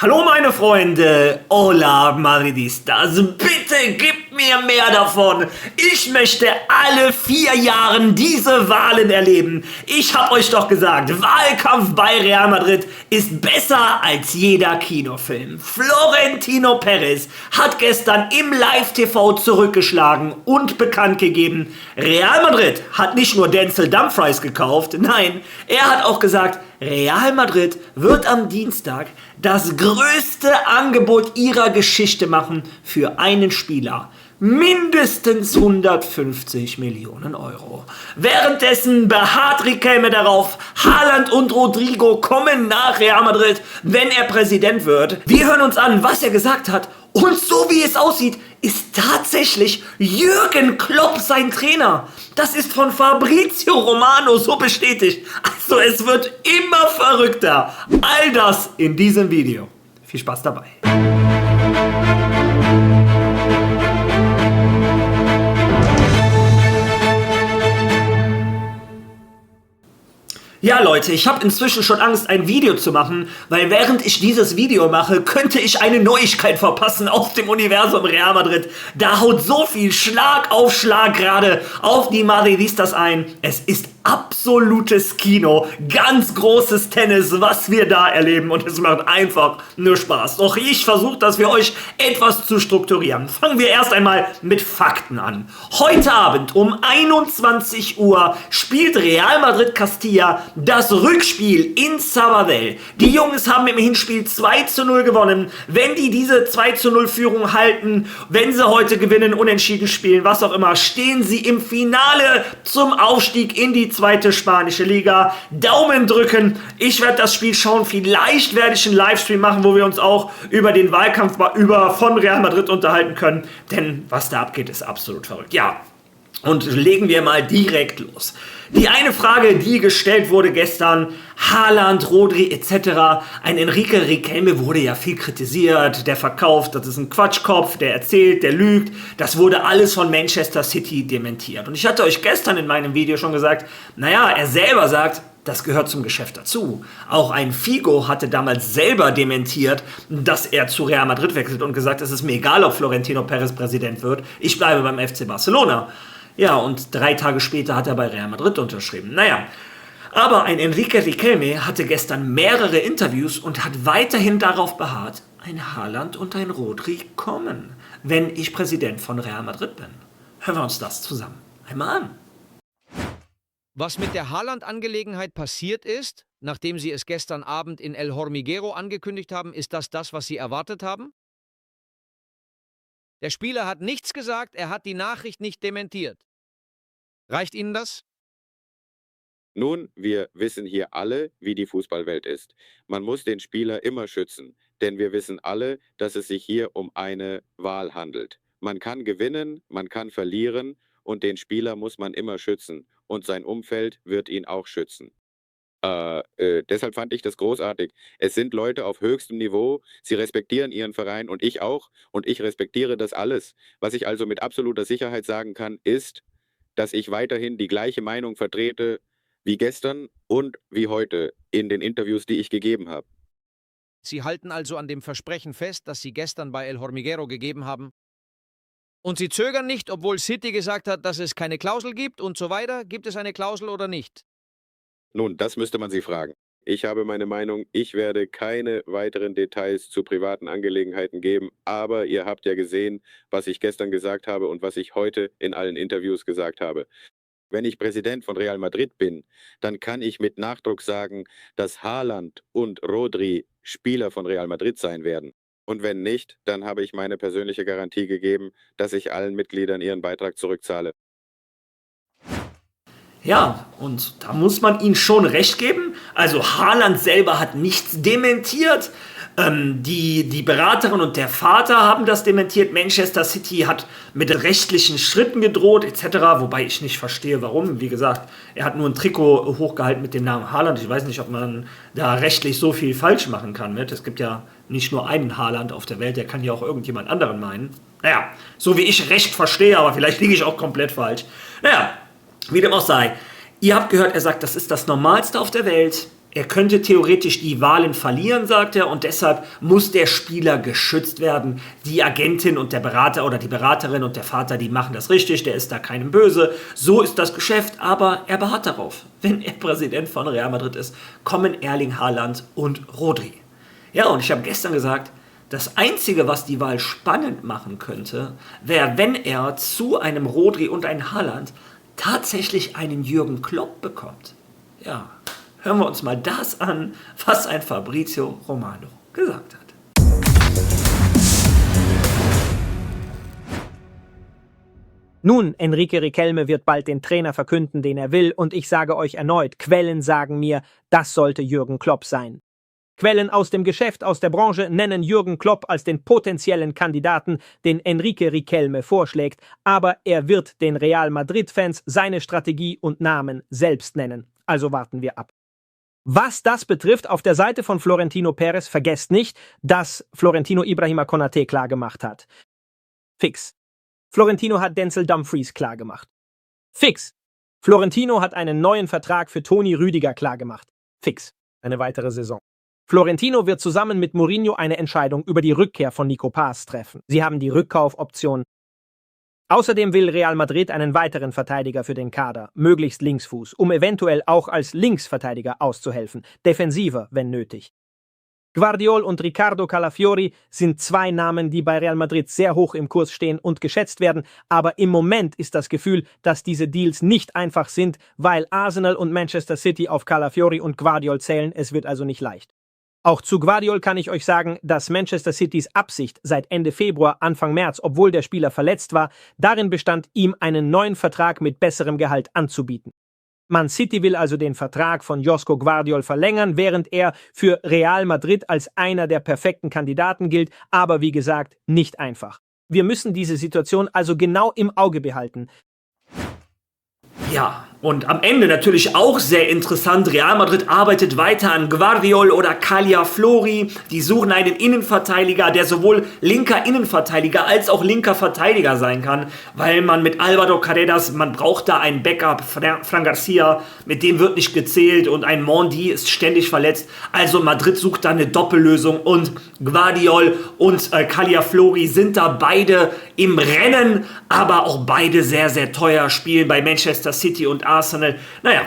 Hallo meine Freunde, hola Madridistas, bitte gebt mir mehr davon. Ich möchte alle 4 Jahre diese Wahlen erleben. Ich hab euch doch gesagt, Wahlkampf bei Real Madrid ist besser als jeder Kinofilm. Florentino Perez hat gestern im Live-TV zurückgeschlagen und bekannt gegeben, Real Madrid hat nicht nur Denzel Dumfries gekauft, nein, er hat auch gesagt, Real Madrid wird am Dienstag das größte Angebot ihrer Geschichte machen für einen Spieler. Mindestens 150 Millionen Euro. Währenddessen beharrt Riquelme darauf, Haaland und Rodrigo kommen nach Real Madrid, wenn er Präsident wird. Wir hören uns an, was er gesagt hat. Und so wie es aussieht, ist tatsächlich Jürgen Klopp sein Trainer. Das ist von Fabrizio Romano so bestätigt. Also es wird immer verrückter. All das in diesem Video. Viel Spaß dabei. Ja Leute, ich habe inzwischen schon Angst, ein Video zu machen, weil während ich dieses Video mache, könnte ich eine Neuigkeit verpassen aus dem Universum Real Madrid. Da haut so viel Schlag auf Schlag gerade auf die Madridistas ein. Es ist absolutes Kino, ganz großes Tennis, was wir da erleben und es macht einfach nur Spaß. Doch ich versuche das für euch etwas zu strukturieren. Fangen wir erst einmal mit Fakten an. Heute Abend um 21 Uhr spielt Real Madrid Castilla das Rückspiel in Sabadell. Die Jungs haben im Hinspiel 2:0 gewonnen. Wenn die diese 2:0 Führung halten, wenn sie heute gewinnen, unentschieden spielen, was auch immer, stehen sie im Finale zum Aufstieg in die zweite spanische Liga. Daumen drücken. Ich werde das Spiel schauen. Vielleicht werde ich einen Livestream machen, wo wir uns auch über den Wahlkampf von Real Madrid unterhalten können. Denn was da abgeht, ist absolut verrückt. Ja, und legen wir mal direkt los. Die eine Frage, die gestellt wurde gestern, Haaland, Rodri etc. Ein Enrique Riquelme wurde ja viel kritisiert, der verkauft, das ist ein Quatschkopf, der erzählt, der lügt. Das wurde alles von Manchester City dementiert. Und ich hatte euch gestern in meinem Video schon gesagt, naja, er selber sagt, das gehört zum Geschäft dazu. Auch ein Figo hatte damals selber dementiert, dass er zu Real Madrid wechselt und gesagt, es ist mir egal, ob Florentino Perez Präsident wird, ich bleibe beim FC Barcelona. Ja, und 3 Tage später hat er bei Real Madrid unterschrieben. Naja, aber ein Enrique Riquelme hatte gestern mehrere Interviews und hat weiterhin darauf beharrt, ein Haaland und ein Rodri kommen, wenn ich Präsident von Real Madrid bin. Hören wir uns das zusammen einmal an. Was mit der Haaland-Angelegenheit passiert ist, nachdem Sie es gestern Abend in El Hormiguero angekündigt haben, ist das, was Sie erwartet haben? Der Spieler hat nichts gesagt, er hat die Nachricht nicht dementiert. Reicht Ihnen das? Nun, wir wissen hier alle, wie die Fußballwelt ist. Man muss den Spieler immer schützen, denn wir wissen alle, dass es sich hier um eine Wahl handelt. Man kann gewinnen, man kann verlieren und den Spieler muss man immer schützen und sein Umfeld wird ihn auch schützen. Deshalb fand ich das großartig. Es sind Leute auf höchstem Niveau, sie respektieren ihren Verein und ich auch und ich respektiere das alles. Was ich also mit absoluter Sicherheit sagen kann, ist, dass ich weiterhin die gleiche Meinung vertrete wie gestern und wie heute in den Interviews, die ich gegeben habe. Sie halten also an dem Versprechen fest, das Sie gestern bei El Hormiguero gegeben haben. Und Sie zögern nicht, obwohl City gesagt hat, dass es keine Klausel gibt und so weiter. Gibt es eine Klausel oder nicht? Nun, das müsste man Sie fragen. Ich habe meine Meinung, ich werde keine weiteren Details zu privaten Angelegenheiten geben, aber ihr habt ja gesehen, was ich gestern gesagt habe und was ich heute in allen Interviews gesagt habe. Wenn ich Präsident von Real Madrid bin, dann kann ich mit Nachdruck sagen, dass Haaland und Rodri Spieler von Real Madrid sein werden. Und wenn nicht, dann habe ich meine persönliche Garantie gegeben, dass ich allen Mitgliedern ihren Beitrag zurückzahle. Ja, und da muss man ihnen schon recht geben. Also Haaland selber hat nichts dementiert. Die Beraterin und der Vater haben das dementiert. Manchester City hat mit rechtlichen Schritten gedroht etc. Wobei ich nicht verstehe, warum. Wie gesagt, er hat nur ein Trikot hochgehalten mit dem Namen Haaland. Ich weiß nicht, ob man da rechtlich so viel falsch machen kann mit. Es gibt ja nicht nur einen Haaland auf der Welt, der kann ja auch irgendjemand anderen meinen. Naja, so wie ich Recht verstehe, aber vielleicht liege ich auch komplett falsch. Naja, wie dem auch sei. Ihr habt gehört, er sagt, das ist das Normalste auf der Welt. Er könnte theoretisch die Wahlen verlieren, sagt er, und deshalb muss der Spieler geschützt werden. Die Agentin und der Berater oder die Beraterin und der Vater, die machen das richtig, der ist da keinem böse. So ist das Geschäft, aber er beharrt darauf. Wenn er Präsident von Real Madrid ist, kommen Erling Haaland und Rodri. Ja, und ich habe gestern gesagt, das Einzige, was die Wahl spannend machen könnte, wäre, wenn er zu einem Rodri und einem Haaland tatsächlich einen Jürgen Klopp bekommt. Ja, hören wir uns mal das an, was ein Fabrizio Romano gesagt hat. Nun, Enrique Riquelme wird bald den Trainer verkünden, den er will, und ich sage euch erneut, Quellen sagen mir, das sollte Jürgen Klopp sein. Quellen aus dem Geschäft, aus der Branche nennen Jürgen Klopp als den potenziellen Kandidaten, den Enrique Riquelme vorschlägt, aber er wird den Real Madrid-Fans seine Strategie und Namen selbst nennen. Also warten wir ab. Was das betrifft, auf der Seite von Florentino Perez, vergesst nicht, dass Florentino Ibrahima Konaté klargemacht hat. Fix. Florentino hat Denzel Dumfries klargemacht. Fix. Florentino hat einen neuen Vertrag für Toni Rüdiger klargemacht. Fix. Eine weitere Saison. Florentino wird zusammen mit Mourinho eine Entscheidung über die Rückkehr von Nico Paz treffen. Sie haben die Rückkaufoption. Außerdem will Real Madrid einen weiteren Verteidiger für den Kader, möglichst Linksfuß, um eventuell auch als Linksverteidiger auszuhelfen, defensiver, wenn nötig. Gvardiol und Ricardo Calafiori sind zwei Namen, die bei Real Madrid sehr hoch im Kurs stehen und geschätzt werden, aber im Moment ist das Gefühl, dass diese Deals nicht einfach sind, weil Arsenal und Manchester City auf Calafiori und Gvardiol zählen, es wird also nicht leicht. Auch zu Gvardiol kann ich euch sagen, dass Manchester Citys Absicht seit Ende Februar, Anfang März, obwohl der Spieler verletzt war, darin bestand, ihm einen neuen Vertrag mit besserem Gehalt anzubieten. Man City will also den Vertrag von Josko Gvardiol verlängern, während er für Real Madrid als einer der perfekten Kandidaten gilt, aber wie gesagt, nicht einfach. Wir müssen diese Situation also genau im Auge behalten. Ja, und am Ende natürlich auch sehr interessant, Real Madrid arbeitet weiter an Gvardiol oder Calafiori. Die suchen einen Innenverteidiger, der sowohl linker Innenverteidiger als auch linker Verteidiger sein kann, weil man mit Álvaro Carreras, man braucht da einen Backup, Fran Garcia, mit dem wird nicht gezählt und ein Mondi ist ständig verletzt. Also Madrid sucht da eine Doppellösung und Gvardiol und Calafiori sind da beide im Rennen, aber auch beide sehr, sehr teuer, spielen bei Manchester City und Arsenal. Naja,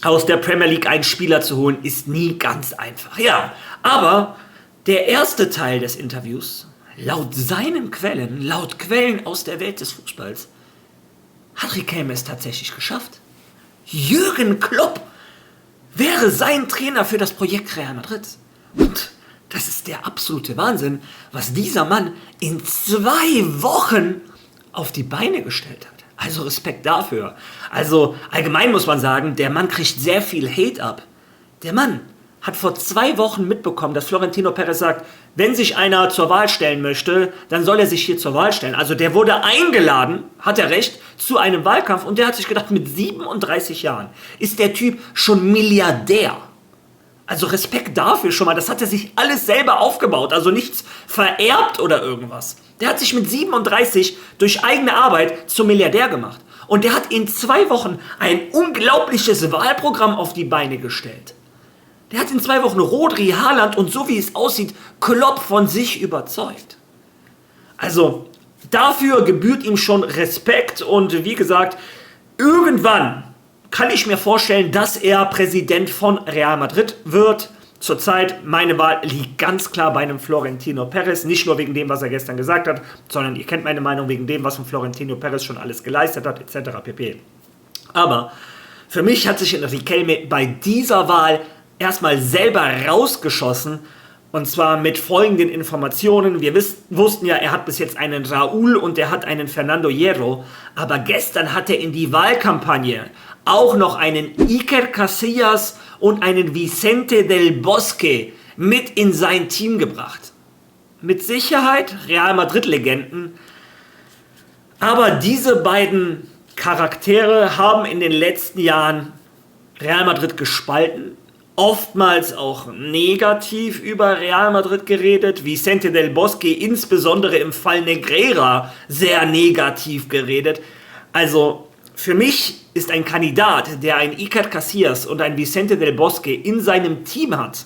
aus der Premier League einen Spieler zu holen, ist nie ganz einfach. Ja, aber der erste Teil des Interviews, laut seinen Quellen, laut Quellen aus der Welt des Fußballs, hat Riquelme es tatsächlich geschafft. Jürgen Klopp wäre sein Trainer für das Projekt Real Madrid. Und das ist der absolute Wahnsinn, was dieser Mann in 2 Wochen auf die Beine gestellt hat. Also Respekt dafür. Also allgemein muss man sagen, der Mann kriegt sehr viel Hate ab. Der Mann hat vor 2 Wochen mitbekommen, dass Florentino Perez sagt, wenn sich einer zur Wahl stellen möchte, dann soll er sich hier zur Wahl stellen. Also der wurde eingeladen, hat er recht, zu einem Wahlkampf und der hat sich gedacht, mit 37 Jahren ist der Typ schon Milliardär. Also Respekt dafür schon mal, das hat er sich alles selber aufgebaut, also nichts vererbt oder irgendwas. Der hat sich mit 37 durch eigene Arbeit zum Milliardär gemacht. Und der hat in 2 Wochen ein unglaubliches Wahlprogramm auf die Beine gestellt. Der hat in 2 Wochen Rodri, Haaland und so wie es aussieht, Klopp von sich überzeugt. Also dafür gebührt ihm schon Respekt und wie gesagt, irgendwann kann ich mir vorstellen, dass er Präsident von Real Madrid wird. Zurzeit, meine Wahl liegt ganz klar bei einem Florentino Perez. Nicht nur wegen dem, was er gestern gesagt hat, sondern ihr kennt meine Meinung wegen dem, was von Florentino Perez schon alles geleistet hat, etc. pp. Aber für mich hat sich Riquelme bei dieser Wahl erstmal selber rausgeschossen. Und zwar mit folgenden Informationen. Wir wussten ja, er hat bis jetzt einen Raúl und er hat einen Fernando Hierro. Aber gestern hat er in die Wahlkampagne auch noch einen Iker Casillas und einen Vicente del Bosque mit in sein Team gebracht. Mit Sicherheit Real Madrid-Legenden. Aber diese beiden Charaktere haben in den letzten Jahren Real Madrid gespalten. Oftmals auch negativ über Real Madrid geredet. Vicente del Bosque insbesondere im Fall Negreira sehr negativ geredet. Also Für mich ist ein Kandidat, der ein Iker Casillas und ein Vicente del Bosque in seinem Team hat,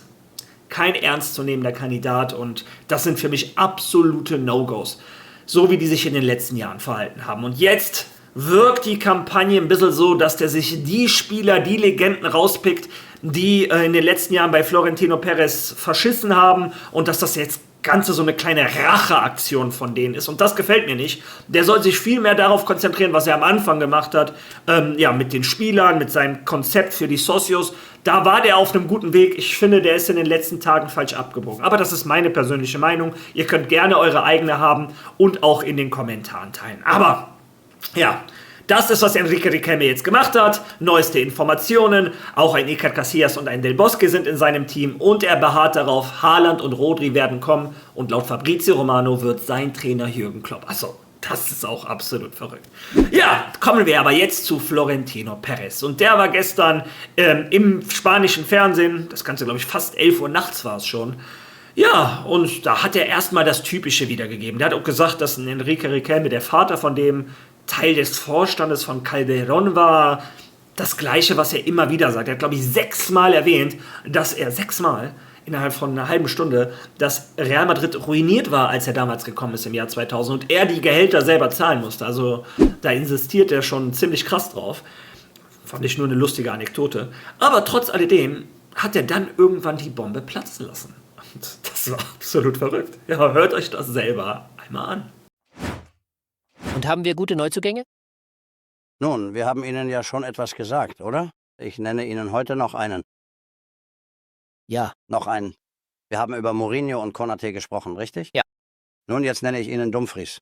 kein ernstzunehmender Kandidat und das sind für mich absolute No-Gos. So wie die sich in den letzten Jahren verhalten haben. Und jetzt wirkt die Kampagne ein bisschen so, dass der sich die Spieler, die Legenden rauspickt, die in den letzten Jahren bei Florentino Perez verschissen haben und dass das jetzt Ganze so eine kleine Racheaktion von denen ist. Und das gefällt mir nicht. Der soll sich viel mehr darauf konzentrieren, was er am Anfang gemacht hat, mit den Spielern, mit seinem Konzept für die Socios. Da war der auf einem guten Weg. Ich finde, der ist in den letzten Tagen falsch abgebogen. Aber das ist meine persönliche Meinung. Ihr könnt gerne eure eigene haben und auch in den Kommentaren teilen. Aber ja, das ist, was Enrique Riquelme jetzt gemacht hat. Neueste Informationen. Auch ein Iker Casillas und ein Del Bosque sind in seinem Team. Und er beharrt darauf, Haaland und Rodri werden kommen. Und laut Fabrizio Romano wird sein Trainer Jürgen Klopp. Also, das ist auch absolut verrückt. Ja, kommen wir aber jetzt zu Florentino Perez. Und der war gestern im spanischen Fernsehen. Das Ganze, glaube ich, fast 11 Uhr nachts war es schon. Ja, und da hat er erstmal das Typische wiedergegeben. Der hat auch gesagt, dass ein Enrique Riquelme, der Vater von dem, Teil des Vorstandes von Calderón war. Das Gleiche, was er immer wieder sagt. Er hat, glaube ich, 6-mal erwähnt, dass er 6-mal innerhalb von einer halben Stunde, dass Real Madrid ruiniert war, als er damals gekommen ist im Jahr 2000 und er die Gehälter selber zahlen musste. Also da insistiert er schon ziemlich krass drauf. Fand ich nur eine lustige Anekdote. Aber trotz alledem hat er dann irgendwann die Bombe platzen lassen. Und das war absolut verrückt. Ja, hört euch das selber einmal an. Und haben wir gute Neuzugänge? Nun, wir haben Ihnen ja schon etwas gesagt, oder? Ich nenne Ihnen heute noch einen. Ja. Noch einen. Wir haben über Mourinho und Konaté gesprochen, richtig? Ja. Nun, jetzt nenne ich Ihnen Dumfries.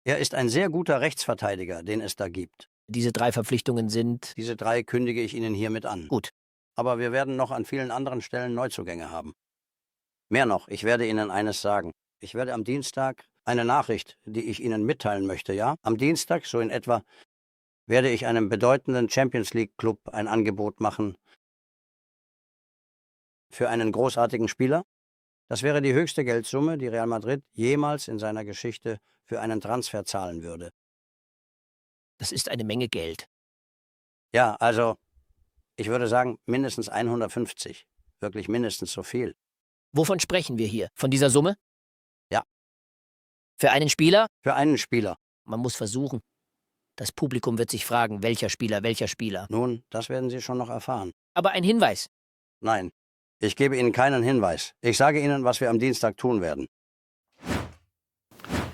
Er ist ein sehr guter Rechtsverteidiger, den es da gibt. Diese 3 Verpflichtungen sind... Diese 3 kündige ich Ihnen hiermit an. Gut. Aber wir werden noch an vielen anderen Stellen Neuzugänge haben. Mehr noch, ich werde Ihnen eines sagen. Ich werde am Dienstag eine Nachricht, die ich Ihnen mitteilen möchte, ja? Am Dienstag, so in etwa, werde ich einem bedeutenden Champions-League-Club ein Angebot machen für einen großartigen Spieler. Das wäre die höchste Geldsumme, die Real Madrid jemals in seiner Geschichte für einen Transfer zahlen würde. Das ist eine Menge Geld. Ja, also, ich würde sagen, mindestens 150. Wirklich mindestens so viel. Wovon sprechen wir hier? Von dieser Summe? Ja. Für einen Spieler? Für einen Spieler. Man muss versuchen. Das Publikum wird sich fragen, welcher Spieler, welcher Spieler. Nun, das werden Sie schon noch erfahren. Aber ein Hinweis. Nein, ich gebe Ihnen keinen Hinweis. Ich sage Ihnen, was wir am Dienstag tun werden.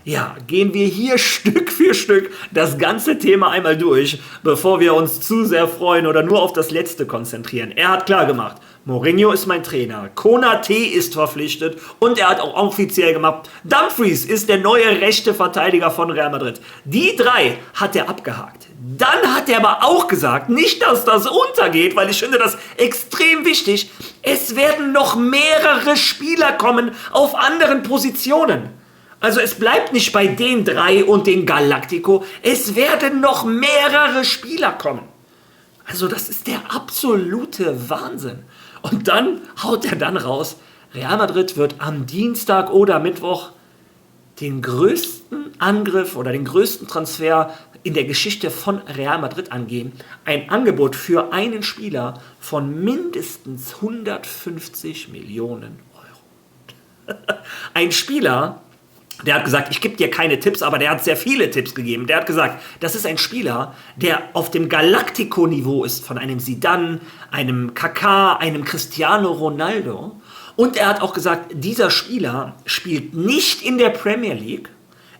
Ja, gehen wir hier Stück für Stück das ganze Thema einmal durch, bevor wir uns zu sehr freuen oder nur auf das Letzte konzentrieren. Er hat klar gemacht, Mourinho ist mein Trainer, Konaté ist verpflichtet und er hat auch offiziell gemacht, Dumfries ist der neue rechte Verteidiger von Real Madrid. Die 3 hat er abgehakt. Dann hat er aber auch gesagt, nicht, dass das untergeht, weil ich finde das extrem wichtig, es werden noch mehrere Spieler kommen auf anderen Positionen. Also es bleibt nicht bei den 3 und den Galactico, es werden noch mehrere Spieler kommen. Also das ist der absolute Wahnsinn. Und dann haut er dann raus, Real Madrid wird am Dienstag oder Mittwoch den größten Angriff oder den größten Transfer in der Geschichte von Real Madrid angehen. Ein Angebot für einen Spieler von mindestens 150 Millionen Euro. Ein Spieler, der hat gesagt, ich gebe dir keine Tipps, aber der hat sehr viele Tipps gegeben. Der hat gesagt, das ist ein Spieler, der auf dem Galactico-Niveau ist von einem Zidane, einem Kaká, einem Cristiano Ronaldo. Und er hat auch gesagt, dieser Spieler spielt nicht in der Premier League.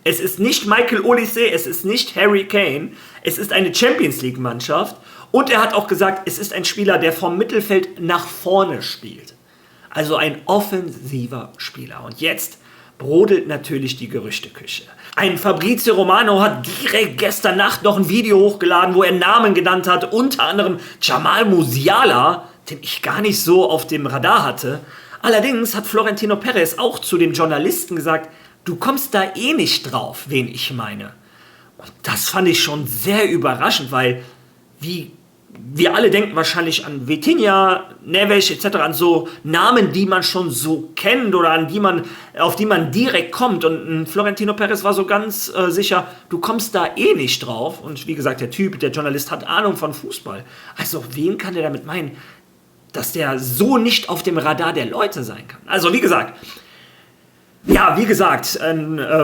Es ist nicht Michael Olise, es ist nicht Harry Kane. Es ist eine Champions League-Mannschaft. Und er hat auch gesagt, es ist ein Spieler, der vom Mittelfeld nach vorne spielt. Also ein offensiver Spieler. Und jetzt brodelt natürlich die Gerüchteküche. Ein Fabrizio Romano hat direkt gestern Nacht noch ein Video hochgeladen, wo er Namen genannt hat, unter anderem Jamal Musiala, den ich gar nicht so auf dem Radar hatte. Allerdings hat Florentino Perez auch zu den Journalisten gesagt, du kommst da eh nicht drauf, wen ich meine. Und das fand ich schon sehr überraschend, weil wie wir alle denken wahrscheinlich an Vitinha, Neves etc., an so Namen, die man schon so kennt oder auf die man direkt kommt. Und Florentino Perez war so ganz sicher, du kommst da eh nicht drauf. Und wie gesagt, der Journalist hat Ahnung von Fußball. Also wen kann der damit meinen, dass der so nicht auf dem Radar der Leute sein kann? Also wie gesagt,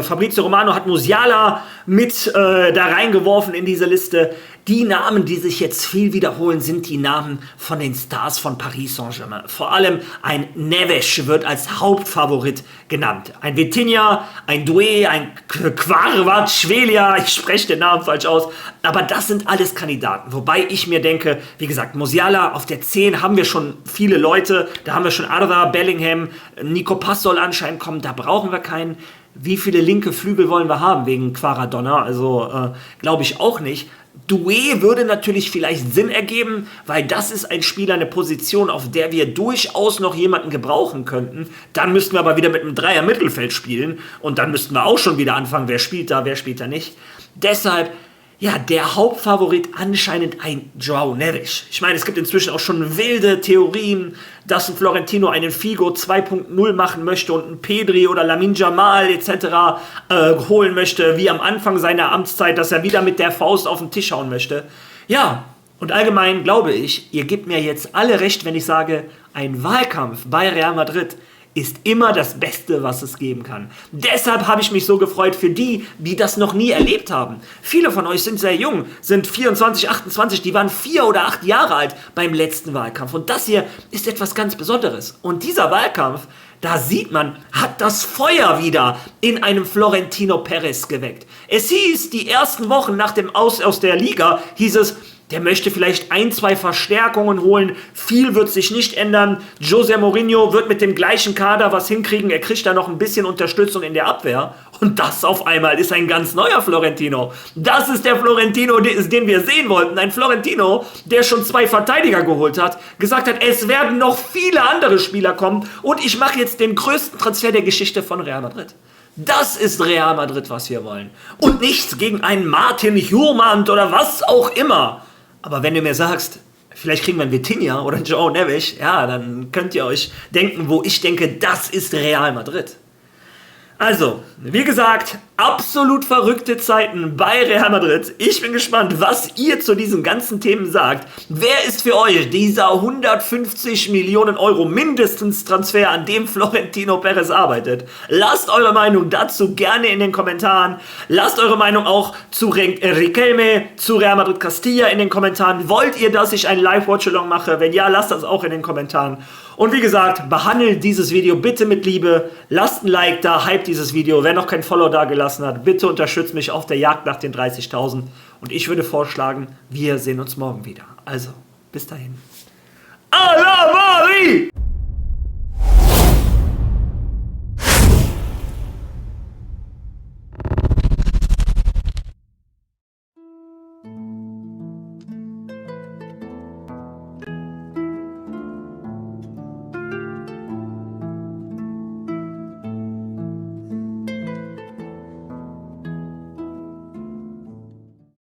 Fabrizio Romano hat Musiala mit da reingeworfen in diese Liste. Die Namen, die sich jetzt viel wiederholen, sind die Namen von den Stars von Paris Saint-Germain. Vor allem ein Neves wird als Hauptfavorit genannt. Ein Vitinha, ein Doué, ein Kvaratskhelia, ich spreche den Namen falsch aus, aber das sind alles Kandidaten. Wobei ich mir denke, wie gesagt, Musiala auf der 10 haben wir schon viele Leute, da haben wir schon Arda, Bellingham, Nico Pass soll anscheinend kommen, da brauchen wir keinen. Wie viele linke Flügel wollen wir haben wegen Quaradonna? Also glaube ich auch nicht. Doué würde natürlich vielleicht Sinn ergeben, weil das ist ein Spieler, eine Position, auf der wir durchaus noch jemanden gebrauchen könnten. Dann müssten wir aber wieder mit einem Dreier-Mittelfeld spielen und dann müssten wir auch schon wieder anfangen, wer spielt da nicht. Deshalb, ja, der Hauptfavorit anscheinend ein João Neves. Ich meine, es gibt inzwischen auch schon wilde Theorien, dass ein Florentino einen Figo 2.0 machen möchte und einen Pedri oder Lamine Yamal etc. Holen möchte, wie am Anfang seiner Amtszeit, dass er wieder mit der Faust auf den Tisch hauen möchte. Ja, und allgemein glaube ich, ihr gebt mir jetzt alle recht, wenn ich sage, ein Wahlkampf bei Real Madrid ist immer das Beste, was es geben kann. Deshalb habe ich mich so gefreut für die, die das noch nie erlebt haben. Viele von euch sind sehr jung, sind 24, 28, die waren 4 oder 8 Jahre alt beim letzten Wahlkampf. Und das hier ist etwas ganz Besonderes. Und dieser Wahlkampf, da sieht man, hat das Feuer wieder in einem Florentino Perez geweckt. Es hieß, die ersten Wochen nach dem aus der Liga, hieß es, der möchte vielleicht 1, 2 Verstärkungen holen. Viel wird sich nicht ändern. José Mourinho wird mit dem gleichen Kader was hinkriegen. Er kriegt da noch ein bisschen Unterstützung in der Abwehr. Und das auf einmal ist ein ganz neuer Florentino. Das ist der Florentino, den wir sehen wollten. Ein Florentino, der schon 2 Verteidiger geholt hat. Gesagt hat, es werden noch viele andere Spieler kommen. Und ich mache jetzt den größten Transfer der Geschichte von Real Madrid. Das ist Real Madrid, was wir wollen. Und nichts gegen einen Martin Hjurmand oder was auch immer. Aber wenn du mir sagst, vielleicht kriegen wir einen Vitinha oder einen João Neves, ja, dann könnt ihr euch denken, wo ich denke, das ist Real Madrid. Also, wie gesagt, absolut verrückte Zeiten bei Real Madrid. Ich bin gespannt, was ihr zu diesen ganzen Themen sagt. Wer ist für euch dieser 150 Millionen Euro mindestens Transfer, an dem Florentino Perez arbeitet? Lasst eure Meinung dazu gerne in den Kommentaren. Lasst eure Meinung auch zu Riquelme, zu Real Madrid Castilla in den Kommentaren. Wollt ihr, dass ich ein Live-Watch-Along mache? Wenn ja, lasst das auch in den Kommentaren. Und wie gesagt, behandelt dieses Video bitte mit Liebe. Lasst ein Like da, hype dieses Video. Wer noch kein Follow da gelassen hat, bitte unterstützt mich auf der Jagd nach den 30.000. Und ich würde vorschlagen, wir sehen uns morgen wieder. Also, bis dahin. À la Marie!